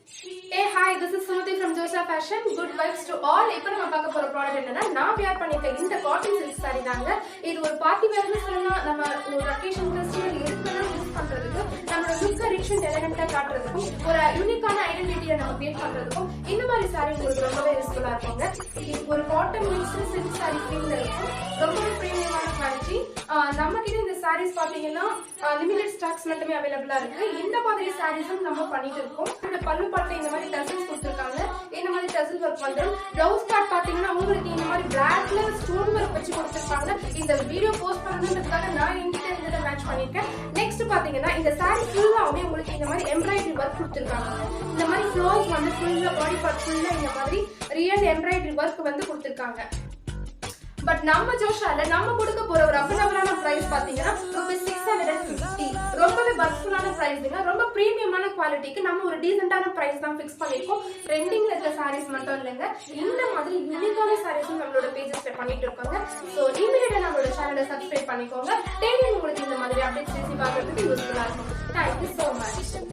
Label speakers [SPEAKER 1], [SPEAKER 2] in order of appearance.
[SPEAKER 1] Hey hi, this is Sumati from Josa Fashion. Good vibes to all. இப்போ நம்ம பார்க்க போற ப்ராடக்ட் என்னன்னா நான் வியர் பண்ணிருக்க இந்த காட்டன் சில்க் saree தாங்க. இது ஒரு பார்ட்டி வேர்னு சொல்லலாம். நம்ம ஒரு அக்கேஷன் ஃபெஸ்டிவல் எதுக்குனாலும் யூஸ் பண்றதுக்கு நம்மளோட லுக்கை ரிச் அண்ட் எலிகண்டா காட்டுறதுக்கும் ஒரு யூனிக்கான ஐடென்டிட்டியை நம்ம கிரியேட் பண்றதுக்கும் இந்த மாதிரி saree உங்களுக்கு ரொம்பவே யூஸ்ஃபுல்லா இருக்குங்க. இது ஒரு காட்டன் மிக்ஸ்டு சில்க் saree ஃபீல்ல இருக்கும். ரொம்பவே பிரீமியமான குவாலிட்டி. நம்ம கிட்ட இந்த sarees பாத்தீங்கன்னா லிமிடெட் ஸ்டாக்ஸ் மட்டுமே அவைலபிளா இருக்கு. இந்த மாதிரி sareesம் நம்ம பண்ணிட்டு இருக்கோம். இந்த பல்லு பாட்டு இந்த மாதிரி டசல்ஸ் கொடுத்திருக்காங்க. இந்த மாதிரி டசல் ஒர்க் பண்றோம். ப்ளவுஸ் பார்ட் பாத்தீங்கன்னா உங்களுக்கு இந்த மாதிரி பிளாக்ல ஸ்டோன் ஒர்க் வச்சு கொடுத்திருக்காங்க. இந்த வீடியோ போஸ்ட் பண்ணணும்ன்றதுக்காக நான் என்கிட்ட இருந்ததை மேட்ச் பண்ணிருக்கேன். நெக்ஸ்ட் பாத்தீங்கன்னா இந்த saree ஃபுல்லாவே உங்களுக்கு இந்த மாதிரி எம்ப்ராய்டரி ஒர்க் கொடுத்திருக்காங்க. இந்த மாதிரி ஃப்ளோர்ஸ் வந்து ஃபுல்லா பாடி பார்ட் ஃபுல்லா இந்த மாதிரி ரியல் எம்ப்ராய்டரி ஒர்க் வந்து கொடுத்திருக்காங்க. பட் நம்ம ஜோஷால நம்ம கொடுக்க போற ஒரு அஃபோர்டபிளான பிரைஸ் பாத்தீங்கன்னா ₹650. ரொம்பவே பட்ஜெட்டான பிரைஸ்ங்க. ரொம்ப பிரீமியமான குவாலிட்டிக்கு நம்ம ஒரு டீசென்ட்டான பிரைஸ் தான் ஃபிக்ஸ் பண்ணிருக்கோம். ட்ரெண்டிங்ல இருக்க சாரீஸ் மட்டும் இல்லைங்க, இந்த மாதிரி யூனிக்கான சாரீஸும் நம்மளோட பேஜஸ்ல பண்ணிட்டு இருக்கோங்க. ஸோ இமீடியட்டா நம்மளோட சேனலை சப்ஸ்கிரைப் பண்ணிக்கோங்க. டெய்லி உங்களுக்கு இந்த மாதிரி அப்டேட்ஸ் ரிசீவ் ஆகிறதுக்கு யூஸ்ஃபுல்லா இருக்கும். Thank you so much.